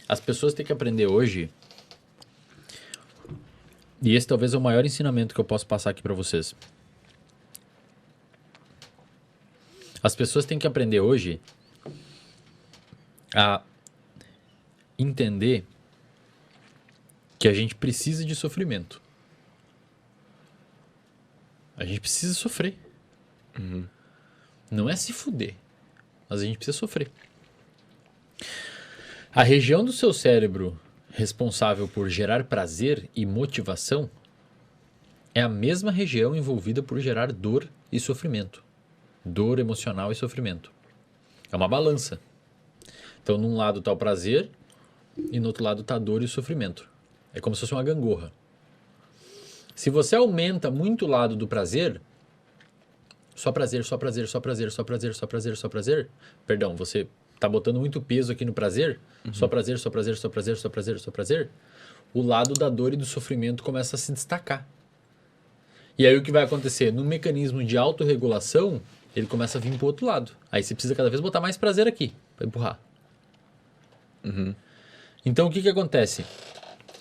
As pessoas têm que aprender hoje, e esse talvez é o maior ensinamento que eu posso passar aqui para vocês. As pessoas têm que aprender hoje a entender que a gente precisa de sofrimento. A gente precisa sofrer. Não é se fuder, mas a gente precisa sofrer. A região do seu cérebro responsável por gerar prazer e motivação é a mesma região envolvida por gerar dor e sofrimento. Dor emocional e sofrimento. É uma balança. Então, num lado está o prazer e no outro lado está a dor e o sofrimento. É como se fosse uma gangorra. Se você aumenta muito o lado do prazer, só prazer, só prazer, só prazer, só prazer, só prazer, só prazer. Perdão, você está botando muito peso aqui no prazer, só prazer, só prazer, só prazer, só prazer, só prazer. O lado da dor e do sofrimento começa a se destacar. E aí o que vai acontecer? No mecanismo de autorregulação, ele começa a vir para o outro lado. Aí você precisa cada vez botar mais prazer aqui, para empurrar. Então o que acontece?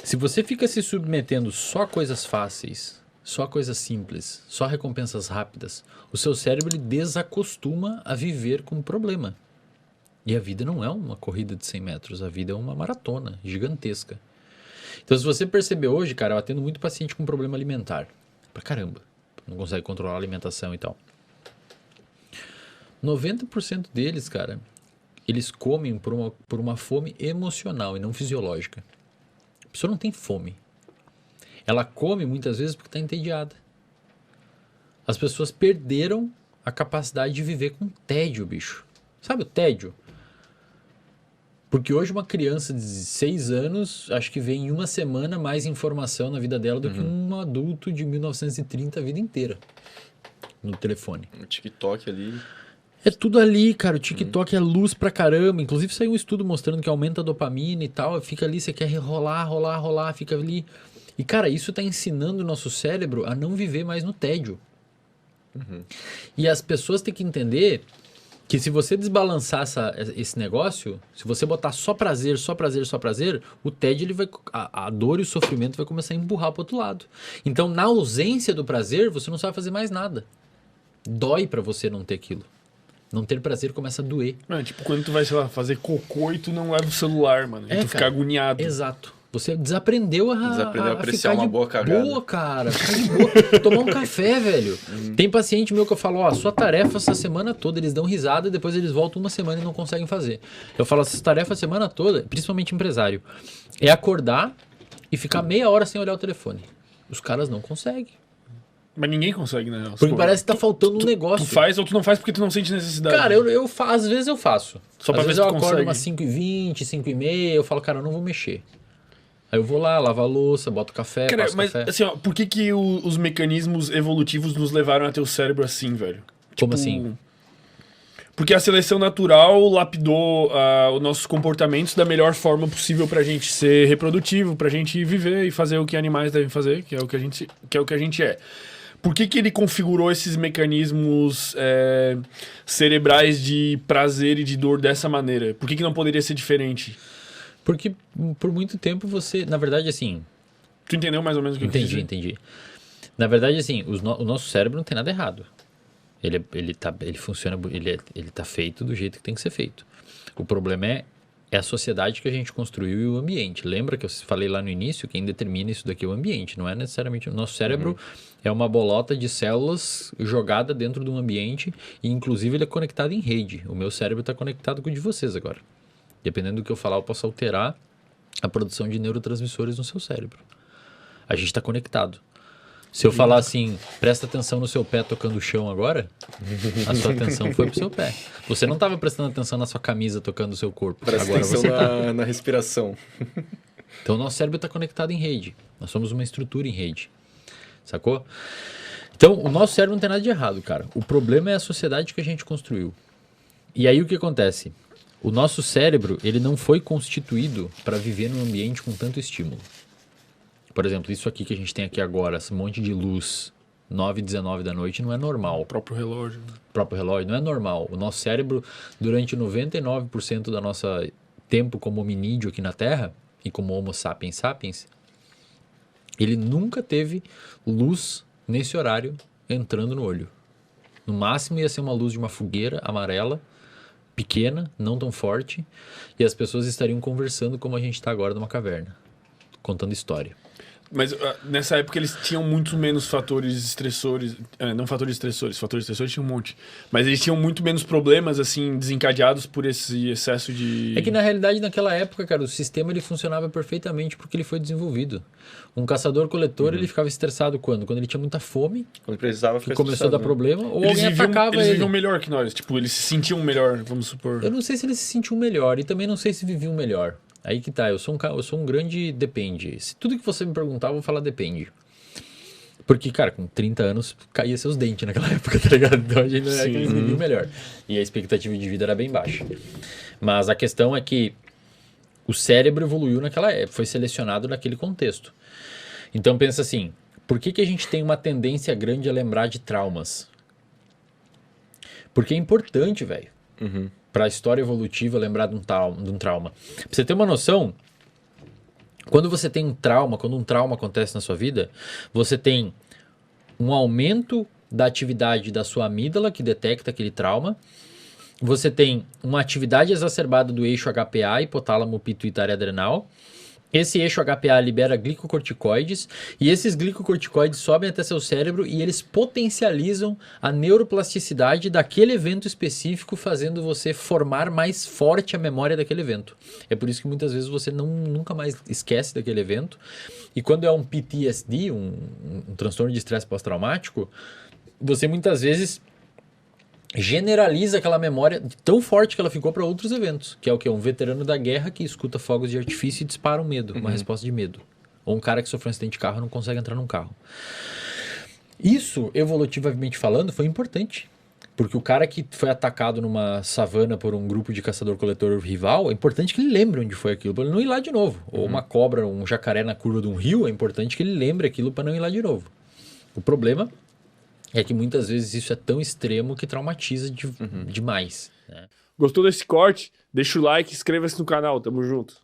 Se você fica se submetendo só a coisas fáceis, só a coisas simples, só a recompensas rápidas, o seu cérebro ele desacostuma a viver com problema. E a vida não é uma corrida de 100 metros, a vida é uma maratona gigantesca. Então se você perceber hoje, cara, eu atendo muito paciente com problema alimentar. Pra caramba. Não consegue controlar a alimentação e tal. 90% deles, cara, eles comem por uma fome emocional e não fisiológica. A pessoa não tem fome. Ela come muitas vezes porque está entediada. As pessoas perderam a capacidade de viver com tédio, bicho. Sabe o tédio? Porque hoje uma criança de 6 anos, acho que vem em uma semana mais informação na vida dela do que um adulto de 1930 a vida inteira. No telefone. O TikTok ali... É tudo ali, cara. O TikTok é luz pra caramba. Inclusive saiu um estudo mostrando que aumenta a dopamina e tal. Fica ali, você quer rolar, fica ali. E, cara, isso tá ensinando o nosso cérebro a não viver mais no tédio. E as pessoas têm que entender que se você desbalançar esse negócio, se você botar só prazer, só prazer, só prazer, o tédio, ele vai, a dor e o sofrimento vai começar a empurrar pro outro lado. Então, na ausência do prazer, você não sabe fazer mais nada. Dói pra você não ter aquilo. Não ter prazer começa a doer. Tipo, quando tu vai, sei lá, fazer cocô e tu não leva o celular, mano. E tu fica agoniado. Exato. Você desaprendeu a apreciar ficar uma boa cagada. Boa, cara. Ficar de boa. Tomar um café, velho. Tem paciente meu que eu falo, ó, sua tarefa essa semana toda, eles dão risada e depois eles voltam uma semana e não conseguem fazer. Eu falo, essa tarefa a semana toda, principalmente empresário, é acordar e ficar meia hora sem olhar o telefone. Os caras não conseguem. Mas ninguém consegue, né? Porque parece que tá faltando um negócio. Tu faz ou tu não faz porque tu não sente necessidade. Cara, às vezes eu faço. Só pra às ver vezes se eu tu acordo consegue. umas 5h20, 5h30, eu falo, cara, eu não vou mexer. Aí eu vou lá, lavo a louça, boto café, Cara, passo mas café. assim, ó, por que os mecanismos evolutivos nos levaram a ter o cérebro assim, velho? Como assim? Porque a seleção natural lapidou os nossos comportamentos da melhor forma possível pra gente ser reprodutivo, pra gente viver e fazer o que animais devem fazer, que é o que a gente é. Por que ele configurou esses mecanismos cerebrais de prazer e de dor dessa maneira? Por que não poderia ser diferente? Porque por muito tempo você... Na verdade, assim... Tu entendeu mais ou menos o que eu quis dizer? Entendi. Na verdade, assim, o nosso cérebro não tem nada errado. Ele funciona... Ele tá feito do jeito que tem que ser feito. O problema é a sociedade que a gente construiu e o ambiente. Lembra que eu falei lá no início? Quem determina isso daqui é o ambiente. Não é necessariamente... O nosso cérebro é uma bolota de células jogada dentro de um ambiente e, inclusive, ele é conectado em rede. O meu cérebro está conectado com o de vocês agora. Dependendo do que eu falar, eu posso alterar a produção de neurotransmissores no seu cérebro. A gente está conectado. Se eu falar assim, presta atenção no seu pé tocando o chão agora, a sua atenção foi pro seu pé. Você não estava prestando atenção na sua camisa tocando o seu corpo. Presta agora atenção você tá. na respiração. Então, o nosso cérebro está conectado em rede. Nós somos uma estrutura em rede. Sacou? Então, o nosso cérebro não tem nada de errado, cara. O problema é a sociedade que a gente construiu. E aí, o que acontece? O nosso cérebro, ele não foi constituído para viver num ambiente com tanto estímulo. Por exemplo, isso aqui que a gente tem aqui agora, esse monte de luz, 9h19 da noite, não é normal. O próprio relógio. O próprio relógio não é normal. O nosso cérebro, durante 99% da nossa tempo como hominídeo aqui na Terra, e como Homo sapiens sapiens, ele nunca teve luz nesse horário entrando no olho. No máximo ia ser uma luz de uma fogueira amarela, pequena, não tão forte, e as pessoas estariam conversando como a gente está agora numa caverna, contando história. Mas nessa época eles tinham muito menos fatores estressores. Não fatores estressores tinham um monte. Mas eles tinham muito menos problemas, assim, desencadeados por esse excesso de... É que na realidade, naquela época, cara, o sistema ele funcionava perfeitamente porque ele foi desenvolvido. Um caçador-coletor, ele ficava estressado quando? Quando ele tinha muita fome, Quando precisava que ficar começou a dar estressado, problema, ou Eles alguém atacava eles ele. viviam melhor que nós. Tipo, eles se sentiam melhor, vamos supor. Eu não sei se eles se sentiam melhor e também não sei se viviam melhor. Aí que tá, eu sou um grande depende. Se tudo que você me perguntar, eu vou falar depende. Porque, cara, com 30 anos, caía seus dentes naquela época, tá ligado? Então a gente não é que eles viviam melhor. E a expectativa de vida era bem baixa. Mas a questão é que o cérebro evoluiu naquela época, foi selecionado naquele contexto. Então pensa assim, por que a gente tem uma tendência grande a lembrar de traumas? Porque é importante, velho. Para a história evolutiva lembrar de um trauma. Pra você ter uma noção, quando você tem um trauma, quando um trauma acontece na sua vida, você tem um aumento da atividade da sua amígdala, que detecta aquele trauma. Você tem uma atividade exacerbada do eixo HPA, hipotálamo pituitário adrenal. Esse eixo HPA libera glicocorticoides e esses glicocorticoides sobem até seu cérebro e eles potencializam a neuroplasticidade daquele evento específico, fazendo você formar mais forte a memória daquele evento. É por isso que muitas vezes você nunca mais esquece daquele evento. E quando é um PTSD, um transtorno de estresse pós-traumático, você muitas vezes generaliza aquela memória tão forte que ela ficou para outros eventos, que é o quê? Um veterano da guerra que escuta fogos de artifício e dispara um medo, uma resposta de medo. Ou um cara que sofreu um acidente de carro e não consegue entrar num carro. Isso, evolutivamente falando, foi importante. Porque o cara que foi atacado numa savana por um grupo de caçador-coletor rival, é importante que ele lembre onde foi aquilo, para ele não ir lá de novo. Ou uma cobra, um jacaré na curva de um rio, é importante que ele lembre aquilo para não ir lá de novo. O problema é que muitas vezes isso é tão extremo que traumatiza demais. Né? Gostou desse corte? Deixa o like e inscreva-se no canal. Tamo junto.